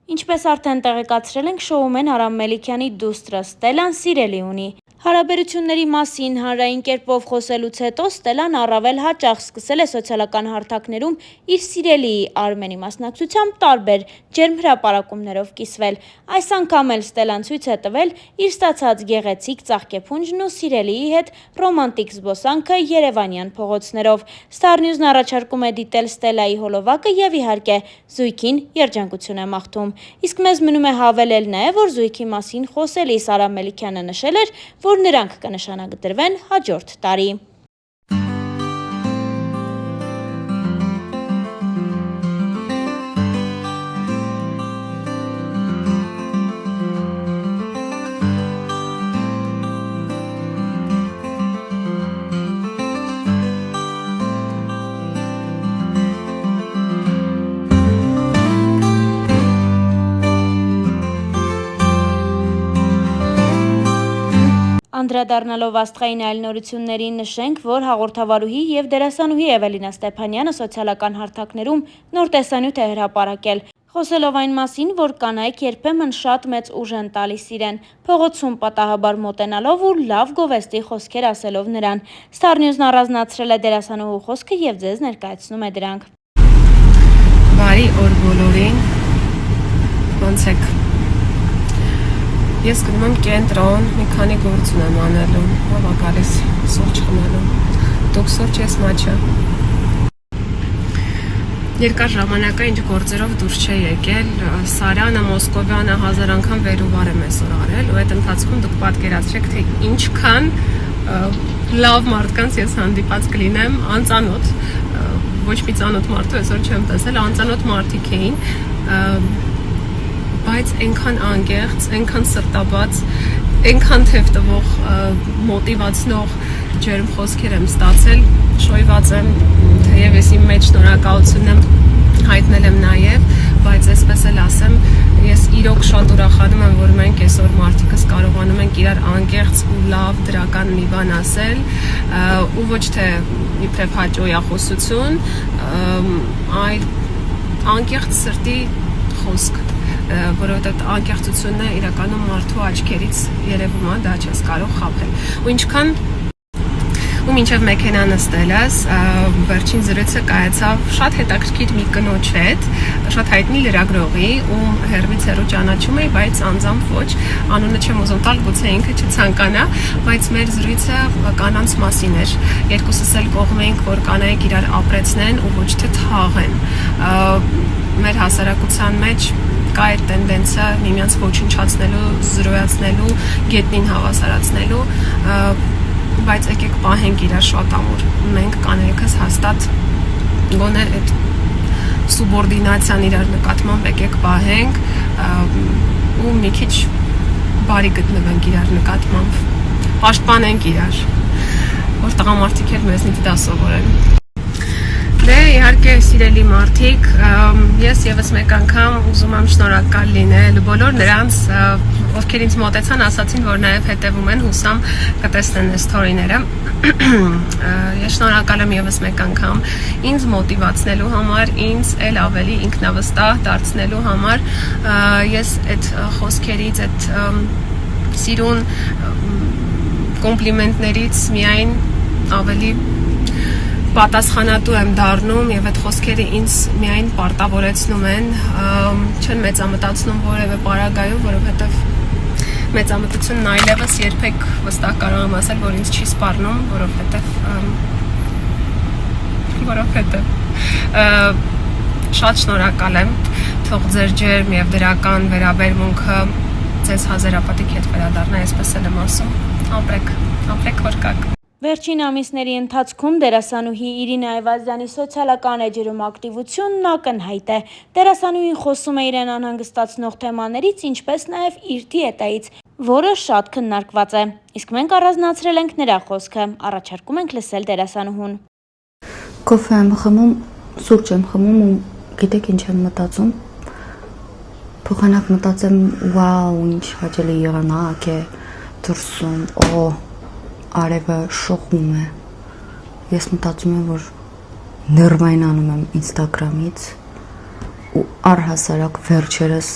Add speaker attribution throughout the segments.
Speaker 1: Ինչպես արդեն տեղեկացրել ենք, շոումեն Արամ Մելիքյանի դուստրը Ստելլան սիրելի ունի։ Հարաբերությունների մասին հանրային կերպով խոսելուց հետո Ստելլան առավել հաճախ սկսել է սոցիալական հարթակներում իր սիրելիի Արմենի մասնակցությամբ տարբեր ջերմ հրապարակումներով կիսվել։ Այս անգամ էլ Ստելլան ցույց է տվել իր ստացած գեղեցիկ ծաղկեփունջն ու սիրելիի հետ ռոմանտիկ զբոսանքը երևանյան փողոցներով։ Star News-ն առաջարկում է դիտել Ստելլայի հոլովակը եւ իհարկե զույգին երջանկություն է մաղթում։ Իսկ մեզ մնում է հավելել նաև, որ զույգի մասին խոսելիս Արամ Մելիքյանը նշել էր, որ նրանք կնշանագրվեն հաջորդ տարի։ Անդրադառնալով աստղային այլ նորություններին նշենք, որ հաղորդավարուհի եւ դերասանուհի Էվելինա Ստեփանյանը սոցիալական հարթակներում նոր տեսանյութ է հրապարակել, խոսելով այն մասին, որ կանայք երբեմն շատ մեծ ուժ են տալիս իրեն, փողոցում պատահաբար մոտենալով ու լավ գովեստի խոսքեր ասելով նրան։ Star News-ն առանձնացրել է դերասանուհու խոսքը եւ ձեզ ներկայացնում է դրանք։
Speaker 2: Բարի օր բոլորին։ Ոնց եք։ Ես գնում եմ կենտրոն, մի քանի գործ ունեմ անելու, ով է գալիս սուրճ խմելու։ Դուք սուրճ, ես մաչա։ Երկար ժամանակ է ինչ գործերով դուրս չէ եկել, Սարյանը, Մոսկովյանը 1000 անգամ վեր ու վար եմ այսօր արել, ու այդ ընթացքում դուք պատկերացրեք, թե ինչքան լավ մարդկանց ես հանդիպած կլինեմ, անծանոթ, ոչ մի ծանոթ մարդու այսօր չեմ տեսել, անծանոթ մարդիկ էին, բայց այնքան անկեղծ, այնքան սրտաբաց, այնքան թև տվող, մոտիվացնող ջերմ խոսքեր եմ ստացել, շոյված եմ, թեև ես իմ մեջ շնորհակալություն եմ հայտնել եմ նաև, բայց այսպես էլ ասեմ, ես իրոք շատ ուրախանում եմ, որ մենք այսօր մարդիկս կարողանում ենք իրար անկեղծ ու լավ դրական մի բան ասել, ու ոչ թե իբրև հաճոյախոսություն, այլ անկեղծ սրտի խոսք, որովհետև անկեղծությունն է իրականում մարդու աչքերից երևում է, դա չես կարող խաբել։ Ու ինչքան ու մինչև մեքենա նստելս, վերջին զրույցը կայացավ շատ հետաքրքիր մի կնոջ հետ, շատ հայտնի լրագրողի, ում հեռվից հեռու ճանաչում էի, բայց անձամբ ոչ, անունը չեմ ուզում տալ, գուցե ինքը չցանկանա, բայց մեր զրույցը կանանց մասին էր։ Երկուսս էլ կողմ էինք, որ կանայք իրար ապրեցնեն ու ոչ թե թաղեն։ Մեր հասարակության մեջ կա այդ տենդենսը միմյանց ոչնչացնելու, զրոյացնելու, գետնին հավասարացնելու, բայց եկեք պահենք իրար շատ ամուր։ Մենք կանայքս հաստատ գոնե այդ սուբորդինացիան իրար նկատմամբ եկեք պահենք ու մի քիչ բարի գտնվենք իրար նկատմամբ, պաշտպանենք իրար, որ տղամարդիկ էլ մեզնից դա սովորեն։ Դե իհարկե սիրելի մարդիկ, ես եւս մեկ անգամ ուզում եմ շնորհակալ լինել բոլոր նրանց, ովքեր ինձ մոտեցան, ասացին, որ նաև հետևում են, հուսամ կտեսնեն այս սթորիները։ Ես շնորհակալ եմ եւս մեկ անգամ ինձ մոտիվացնելու համար, ինձ էլ ավելի ինքնավստահ դարձնելու համար։ Ես այդ խոսքերից, այդ սիրուն կոմպլիմենտներից միայն ավելի պատասխանատու եմ դառնում եւ այդ խոսքերը ինձ միայն պարտավորեցնում են, չեն մեծամտածնում որևէ պարագայում, որովհետեւ մեծամտությունն այլևս երբեք վստահ կարող եմ ասել, որ ինձ չի սպառնում, որովհետեւ շատ շնորհակալ եմ, թող ձեր ջերմ եւ դրական վերաբերմունքը ձեզ հազարապատիկ հետ վերադառնա, այսպես էլ եմ ասում, ապրեք որ կաք։
Speaker 1: Վերջին ամիսների ընթացքում դերասանուհի Իրինա Այվազյանի սոցիալական էջերում ակտիվությունն ակնհայտ է։ Դերասանուհին խոսում է իրեն անհանգստացնող թեմաներից, ինչպես նաև իր դիետայից, որը շատ քննարկված է։ Իսկ մենք առանձնացրել ենք նրա խոսքը, առաջարկում ենք լսել դերասանուհուն։
Speaker 3: Կոֆե եմ խմում, սուրճ եմ խմում ու գիտեք ինչ եմ մտածում։ Փոխանակ մտածեմ, վաու, ինչ հաճելի եղանակ է դրսում, արևը շողում է, ես մտածում եմ, որ ներվայնանում եմ ինստագրամից ու առհասարակ վերջերս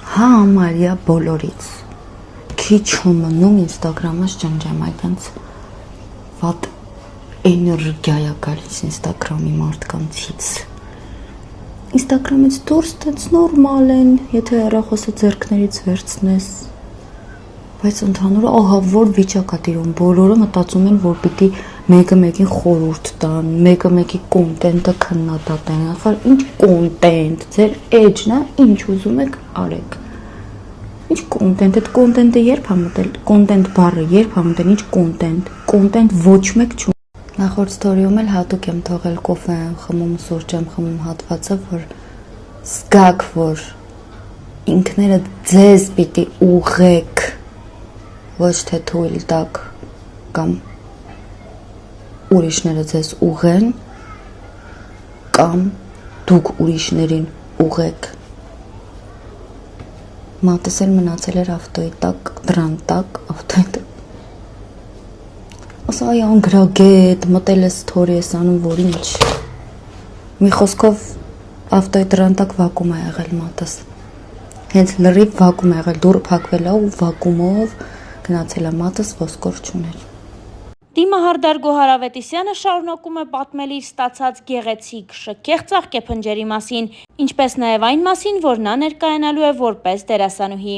Speaker 3: Համարյա բոլորից քիչ ու մնում Instagram-ից ջնջեմ այդպես վատ էներգիա է գալիս Instagram-ի մարդկանցից Instagram-ից դուրս տենց նորմալ են եթե հեռախոսը ձեռքներից վերցնես բայց ընդհանուր ահա որ վիճակ է տիրում բոլորը մտածում են որ պիտի մեկը մեկին խորհուրդ տան մեկը մեկի կոնտենտը քննադատեն ասալ ինչ կոնտենտ ձեր էջն է ինչ ուզում եք արեք Ինչ կոնտենտ, այդ կոնտենտը երբ է մտել, կոնտենտ բառը երբ է մտել, ինչ կոնտենտ ոչ մեկ չունի։ Նախորդ ստորիում էլ հատուկ եմ թողել կոֆե եմ խմում, սուրճ եմ խմում հատվածը, որ զգաք, որ ինքներդ ձեզ պիտի ուղեք, ոչ թե թույլ տաք կամ ուրիշները ձեզ ուղեն, կամ դուք ուրիշներին ուղեք։ Մատս էլ մնացել էր ավտոյի տակ, դրան տակ, ավտոյի տակ։ Ասա այ անգրագետ, մտել է սթորի ես անում, որ ինչ։ Մի խոսքով ավտոյի դրան տակ վակում է եղել մատս։ Հենց լրիվ վակում է եղել, դուռը փակվել է ու վակումով գնացել է մատս ոսկոր չուներ։
Speaker 1: Դիմահարդար Գոհար Ավետիսյանը շարունակում է պատմել իր ստացած գեղեցիկ, շքեղ ծաղկեփնջերի մասին, ինչպես նաև այն մասին, որ նա ներկայանալու է որպես դերասանուհի։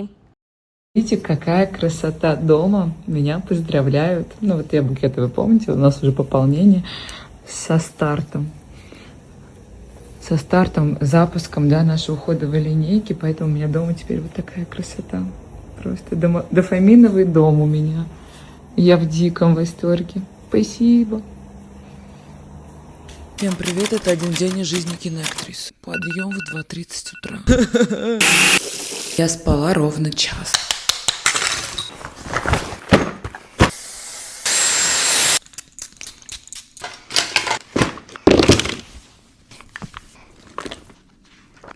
Speaker 4: Видите, какая красота дома. Меня поздравляют. Ну вот я букеты, вы помните, у нас уже пополнение со стартом. Со стартом, запуском, да, нашей уходовой линейки. Поэтому у меня дома теперь вот такая красота. Просто дофаминовый дом у меня. Я в диком восторге. Спасибо.
Speaker 5: Всем привет, это один день из жизни киноактрисы. Подъем в 2:30 утра. Я спала ровно час.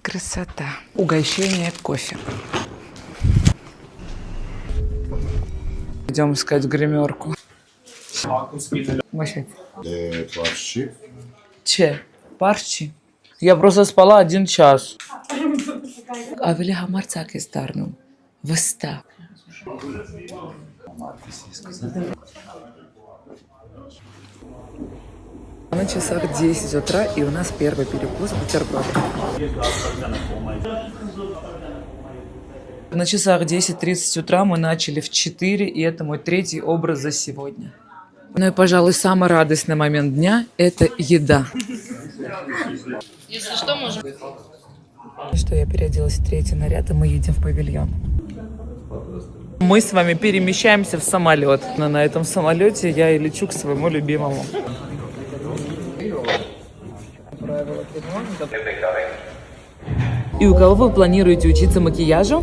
Speaker 5: Красота. Угощение кофе. Идем искать гримерку.
Speaker 6: Парши.
Speaker 5: Че? Парчи? Я просто спала 1 час. Ավելի համարցակ ես դառնում։ Վստահ։ На часах 10 утра, и у нас первый перекус бутерброд. На часах 10:30 утра мы начали в 4, и это мой 3-й образ за сегодня. Ну и, пожалуй, самый радостный момент дня – это еда.
Speaker 7: Если что, можем...
Speaker 5: Что я переоделась в 3-й наряд, и мы едем в павильон. Мы с вами перемещаемся в самолет. Но на этом самолете я и лечу к своему любимому. И у кого вы планируете учиться макияжу?